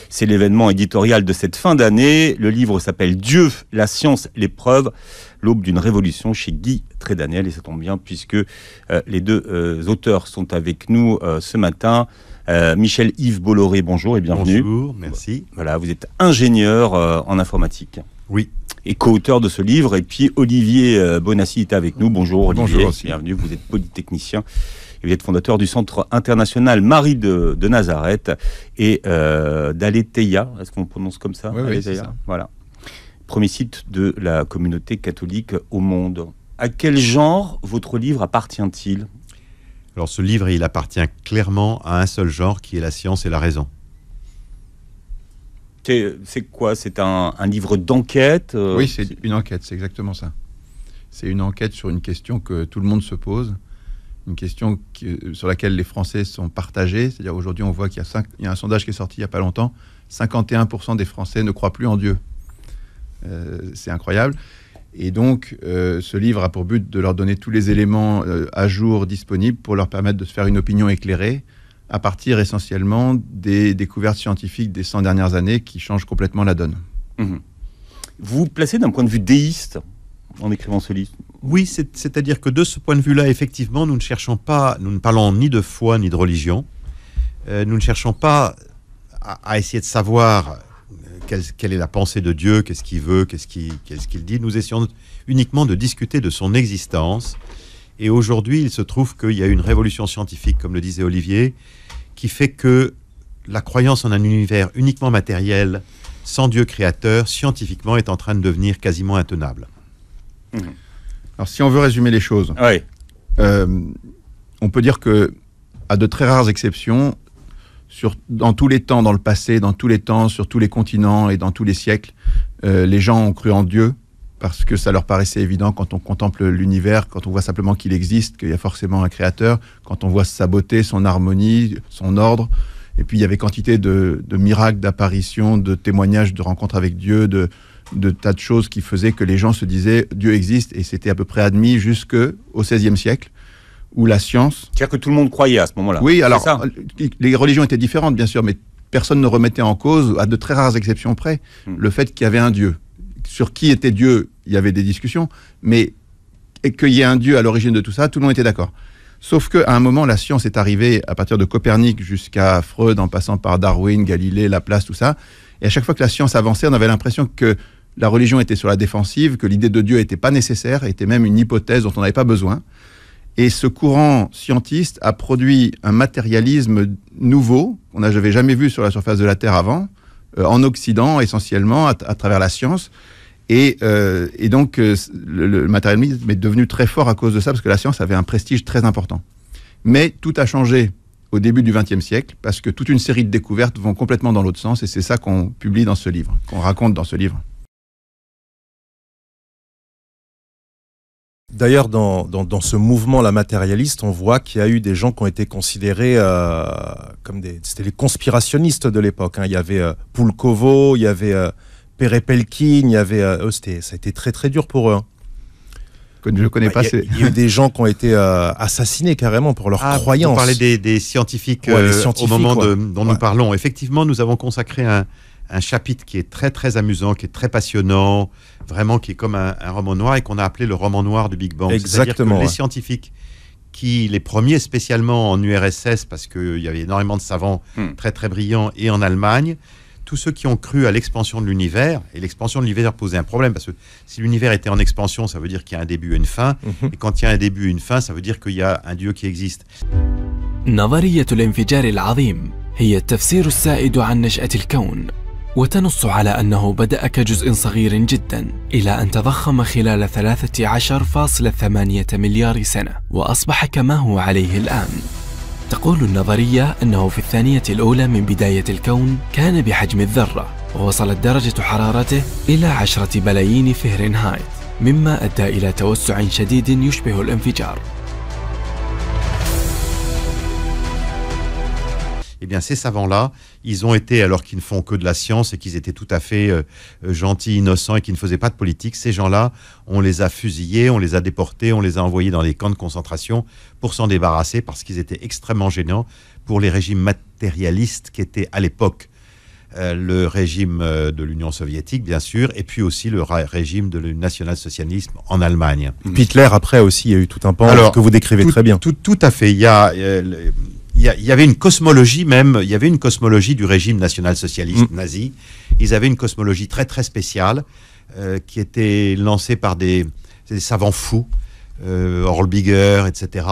C'est l'événement éditorial de cette fin d'année. Le livre s'appelle Dieu, la science, l'épreuve, l'aube d'une révolution chez Guy Trédaniel. Et ça tombe bien puisque les deux auteurs sont avec nous ce matin. Michel-Yves Bolloré, bonjour et bienvenue. Bonjour, merci. Voilà, vous êtes ingénieur en informatique. Oui. Et co-auteur de ce livre. Et puis Olivier Bonassi est avec nous. Bonjour Olivier. Bonjour aussi. Bienvenue, vous êtes polytechnicien. Et vous êtes fondateur du Centre international Marie de Nazareth et d'Aletheia. Est-ce qu'on prononce comme ça? Oui, c'est ça. Voilà. Premier site de la communauté catholique au monde. À quel genre votre livre appartient-il? Alors ce livre, il appartient clairement à un seul genre qui est la science et la raison. C'est quoi? C'est un livre d'enquête? Oui, c'est une enquête, c'est exactement ça. C'est une enquête sur une question que tout le monde se pose, une question sur laquelle les Français sont partagés. C'est-à-dire aujourd'hui, on voit qu'il y a un sondage qui est sorti il n'y a pas longtemps, 51% des Français ne croient plus en Dieu. C'est incroyable. Et donc, ce livre a pour but de leur donner tous les éléments à jour disponibles pour leur permettre de se faire une opinion éclairée à partir essentiellement des découvertes scientifiques des 100 dernières années qui changent complètement la donne. Vous vous placez d'un point de vue déiste en écrivant ce livre? Oui, c'est-à-dire que de ce point de vue-là, effectivement, nous ne parlons ni de foi ni de religion. Nous ne cherchons pas à essayer de savoir quelle est la pensée de Dieu, qu'est-ce qu'il veut, qu'est-ce qu'il dit. Nous essayons uniquement de discuter de son existence. Et aujourd'hui, il se trouve qu'il y a une révolution scientifique, comme le disait Olivier, qui fait que la croyance en un univers uniquement matériel, sans Dieu créateur, scientifiquement, est en train de devenir quasiment intenable. Alors, si on veut résumer les choses, Oui. On peut dire que, à de très rares exceptions, dans tous les temps, dans le passé, dans tous les temps, sur tous les continents et dans tous les siècles, les gens ont cru en Dieu parce que ça leur paraissait évident quand on contemple l'univers, quand on voit simplement qu'il existe, qu'il y a forcément un créateur, quand on voit sa beauté, son harmonie, son ordre. Et puis il y avait quantité de miracles, d'apparitions, de témoignages, de rencontres avec Dieu, de tas de choses qui faisaient que les gens se disaient Dieu existe, et c'était à peu près admis jusqu'au XVIe siècle, où la science... C'est-à-dire que tout le monde croyait à ce moment-là. Oui, alors les religions étaient différentes, bien sûr, mais personne ne remettait en cause, à de très rares exceptions près, le fait qu'il y avait un Dieu. Sur qui était Dieu, il y avait des discussions, mais qu'il y ait un Dieu à l'origine de tout ça, tout le monde était d'accord. Sauf qu'à un moment, la science est arrivée, à partir de Copernic jusqu'à Freud, en passant par Darwin, Galilée, Laplace, tout ça, et à chaque fois que la science avançait, on avait l'impression que la religion était sur la défensive, que l'idée de Dieu n'était pas nécessaire, était même une hypothèse dont on n'avait pas besoin. Et ce courant scientiste a produit un matérialisme nouveau, qu'on n'avait jamais vu sur la surface de la Terre avant, en Occident essentiellement, à travers la science. Et donc, le matérialisme est devenu très fort à cause de ça, parce que la science avait un prestige très important. Mais tout a changé au début du XXe siècle, parce que toute une série de découvertes vont complètement dans l'autre sens, et c'est ça qu'on publie dans ce livre, qu'on raconte dans ce livre. D'ailleurs, dans ce mouvement-là matérialiste, on voit qu'il y a eu des gens qui ont été considérés comme c'était les conspirationnistes de l'époque. Il y avait Pulkovo, il y avait Perepelkin, il y avait... ça a été très très dur pour eux. Je ne connais pas. Il y a eu des gens qui ont été assassinés carrément pour leur croyance. Vous parlez des scientifiques, les scientifiques au moment dont nous parlons. Effectivement, nous avons consacré un chapitre qui est très très amusant, qui est très passionnant, vraiment qui est comme un roman noir, et qu'on a appelé le roman noir du Big Bang. Exactement. C'est-à-dire que les scientifiques, les premiers spécialement en URSS, parce qu'il y avait énormément de savants très très brillants, et en Allemagne, tous ceux qui ont cru à l'expansion de l'univers, et l'expansion de l'univers posait un problème, parce que si l'univers était en expansion, ça veut dire qu'il y a un début et une fin, et quand il y a un début et une fin, ça veut dire qu'il y a un Dieu qui existe. نظرية الانفجار العظيم هي التفسير السائد عن نشأة الكون، وتنص على أنه بدأ كجزء صغير جدا إلى أن تضخم خلال 13.8 مليار سنة وأصبح كما هو عليه الآن. تقول النظرية أنه في الثانية الأولى من بداية الكون كان بحجم الذرة، ووصلت درجة حرارته إلى 10 بلايين فهرنهايت، مما أدى إلى توسع شديد يشبه الانفجار. Eh bien, ces savants-là, ils ont été, alors qu'ils ne font que de la science et qu'ils étaient tout à fait gentils, innocents et qui ne faisaient pas de politique, ces gens-là, on les a fusillés, on les a déportés, on les a envoyés dans des camps de concentration pour s'en débarrasser parce qu'ils étaient extrêmement gênants pour les régimes matérialistes qui étaient à l'époque. le régime de l'Union soviétique, bien sûr, et puis aussi le régime de le national-socialisme en Allemagne. Puis Hitler, après aussi, il y a eu tout un pan que vous décrivez très bien. Tout à fait. Il y avait une cosmologie même, il y avait une cosmologie du régime national-socialiste nazi. Ils avaient une cosmologie très très spéciale qui était lancée par des savants fous, Horlbiger, etc.,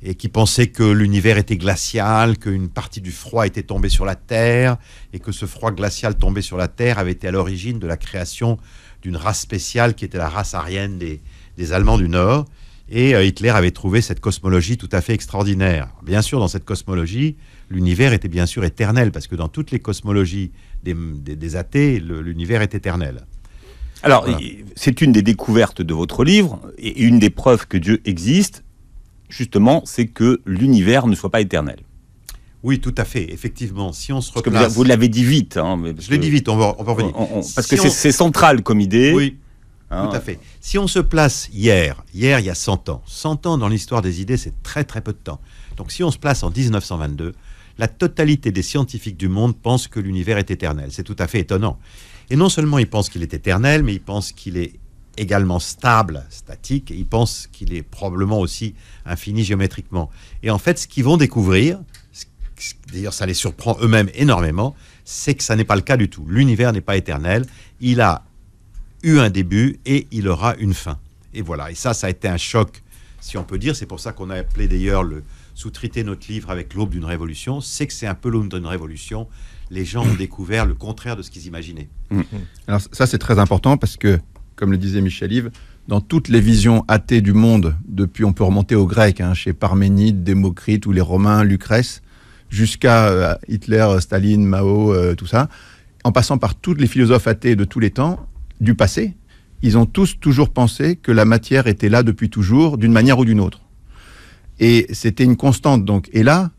et qui pensaient que l'univers était glacial, qu'une partie du froid était tombée sur la Terre, et que ce froid glacial tombé sur la Terre avait été à l'origine de la création d'une race spéciale qui était la race aryenne des Allemands du Nord. Et Hitler avait trouvé cette cosmologie tout à fait extraordinaire. Bien sûr, dans cette cosmologie, l'univers était bien sûr éternel, parce que dans toutes les cosmologies des athées, l'univers est éternel. Alors, voilà. C'est une des découvertes de votre livre, et une des preuves que Dieu existe, justement, c'est que l'univers ne soit pas éternel. Oui, tout à fait. Effectivement, si on se replace... Parce que vous l'avez dit vite. Je l'ai dit vite, on va revenir. Parce que c'est central comme idée. Oui, tout à fait. Si on se place hier, il y a 100 ans. 100 ans dans l'histoire des idées, c'est très très peu de temps. Donc si on se place en 1922, la totalité des scientifiques du monde pensent que l'univers est éternel. C'est tout à fait étonnant. Et non seulement ils pensent qu'il est éternel, mais ils pensent qu'il est également stable, statique, et ils pensent qu'il est probablement aussi infini géométriquement. Et en fait, ce qu'ils vont découvrir, d'ailleurs ça les surprend eux-mêmes énormément, c'est que ça n'est pas le cas du tout. L'univers n'est pas éternel, il a eu un début et il aura une fin. Et voilà, et ça a été un choc, si on peut dire. C'est pour ça qu'on a appelé d'ailleurs sous-titré notre livre avec l'aube d'une révolution. C'est que c'est un peu l'aube d'une révolution. Les gens ont découvert le contraire de ce qu'ils imaginaient. Alors ça c'est très important parce que, comme le disait Michel Yves, dans toutes les visions athées du monde, depuis, on peut remonter aux Grecs, chez Parménide, Démocrite ou les Romains, Lucrèce, jusqu'à Hitler, Staline, Mao, tout ça, en passant par tous les philosophes athées de tous les temps, du passé, ils ont tous toujours pensé que la matière était là depuis toujours, d'une manière ou d'une autre. Et c'était une constante, donc. Et là,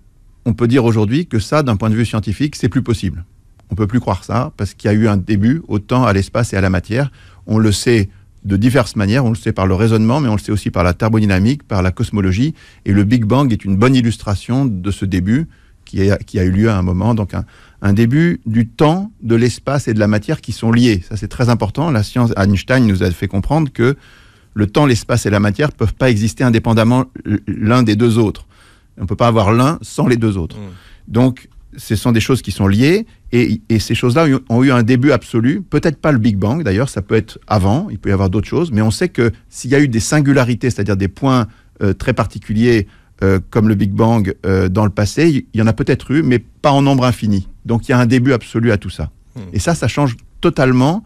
on peut dire aujourd'hui que ça, d'un point de vue scientifique, c'est plus possible. On peut plus croire ça, parce qu'il y a eu un début, autant à l'espace et à la matière. On le sait de diverses manières, on le sait par le raisonnement, mais on le sait aussi par la thermodynamique, par la cosmologie, et le Big Bang est une bonne illustration de ce début qui a eu lieu à un moment, donc un début du temps, de l'espace et de la matière qui sont liés. Ça, c'est très important. La science, Einstein nous a fait comprendre que le temps, l'espace et la matière ne peuvent pas exister indépendamment l'un des deux autres. On ne peut pas avoir l'un sans les deux autres. Donc, ce sont des choses qui sont liées, et ces choses-là ont eu un début absolu, peut-être pas le Big Bang d'ailleurs, ça peut être avant, il peut y avoir d'autres choses, mais on sait que s'il y a eu des singularités, c'est-à-dire des points très particuliers comme le Big Bang dans le passé, il y en a peut-être eu, mais pas en nombre infini. Donc il y a un début absolu à tout ça. Et ça change totalement,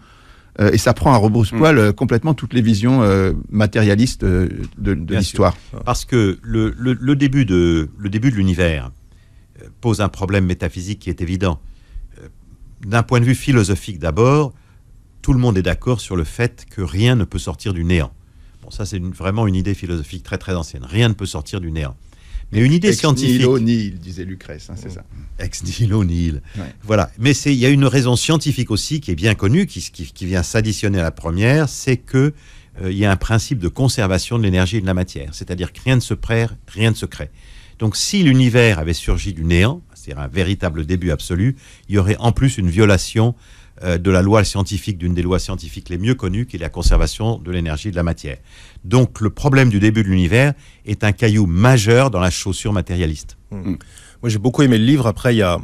et ça prend à rebrousse-poil complètement toutes les visions matérialistes de l'histoire. Parce que le début de l'univers pose un problème métaphysique qui est évident. D'un point de vue philosophique d'abord, tout le monde est d'accord sur le fait que rien ne peut sortir du néant. Bon, ça c'est vraiment une idée philosophique très très ancienne. Rien ne peut sortir du néant. Mais une idée scientifique... Ex nihilo nihil, disait Lucrèce, c'est ça. Ex nihilo nihil. Ouais. Voilà. Mais il y a une raison scientifique aussi qui est bien connue, qui vient s'additionner à la première, c'est que il y a un principe de conservation de l'énergie et de la matière. C'est-à-dire que rien ne se perd, rien ne se crée. Donc si l'univers avait surgi du néant, c'est-à-dire un véritable début absolu, il y aurait en plus une violation de la loi scientifique, d'une des lois scientifiques les mieux connues, qui est la conservation de l'énergie et de la matière. Donc le problème du début de l'univers est un caillou majeur dans la chaussure matérialiste. Moi j'ai beaucoup aimé le livre. Après il y a...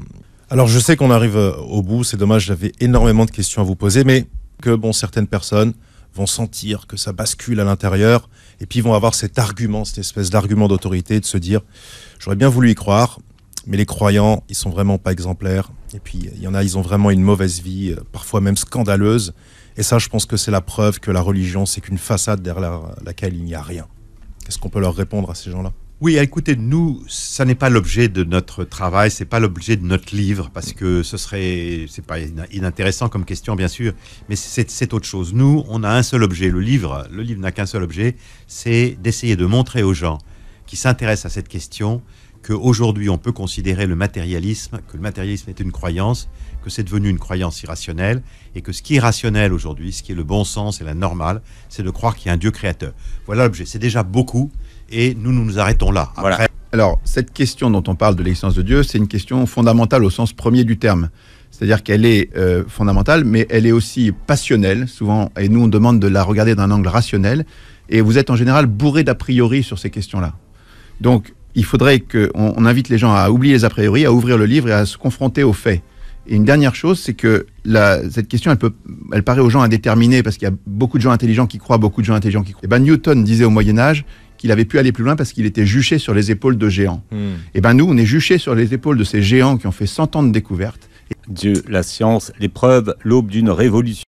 Alors je sais qu'on arrive au bout, c'est dommage, j'avais énormément de questions à vous poser, mais que certaines personnes vont sentir que ça bascule à l'intérieur, et puis vont avoir cet argument, cette espèce d'argument d'autorité, de se dire j'aurais bien voulu y croire, mais les croyants, ils sont vraiment pas exemplaires. Et puis, il y en a, ils ont vraiment une mauvaise vie, parfois même scandaleuse. Et ça, je pense que c'est la preuve que la religion, c'est qu'une façade derrière laquelle il n'y a rien. Qu'est-ce qu'on peut leur répondre à ces gens-là ? Oui, écoutez, nous, ça n'est pas l'objet de notre travail, c'est pas l'objet de notre livre, parce que c'est pas inintéressant comme question, bien sûr, mais c'est autre chose. Nous, on a un seul objet. Le livre n'a qu'un seul objet, c'est d'essayer de montrer aux gens qui s'intéressent à cette question qu'aujourd'hui, on peut considérer que le matérialisme est une croyance, que c'est devenu une croyance irrationnelle, et que ce qui est rationnel aujourd'hui, ce qui est le bon sens et la normale, c'est de croire qu'il y a un Dieu créateur. Voilà l'objet. C'est déjà beaucoup, et nous nous arrêtons là. Après... Voilà. Alors, cette question dont on parle de l'existence de Dieu, c'est une question fondamentale au sens premier du terme. C'est-à-dire qu'elle est fondamentale, mais elle est aussi passionnelle, souvent, et nous on demande de la regarder d'un angle rationnel, et vous êtes en général bourré d'a priori sur ces questions-là. Donc, il faudrait qu'on invite les gens à oublier les a priori, à ouvrir le livre et à se confronter aux faits. Et une dernière chose, c'est que cette question, elle paraît aux gens indéterminée, parce qu'il y a beaucoup de gens intelligents qui croient, beaucoup de gens intelligents qui croient. Et ben, Newton disait au Moyen-Âge qu'il avait pu aller plus loin parce qu'il était juché sur les épaules de géants. Et ben nous, on est juché sur les épaules de ces géants qui ont fait 100 ans de découvertes. Dieu, la science, l'épreuve, l'aube d'une révolution.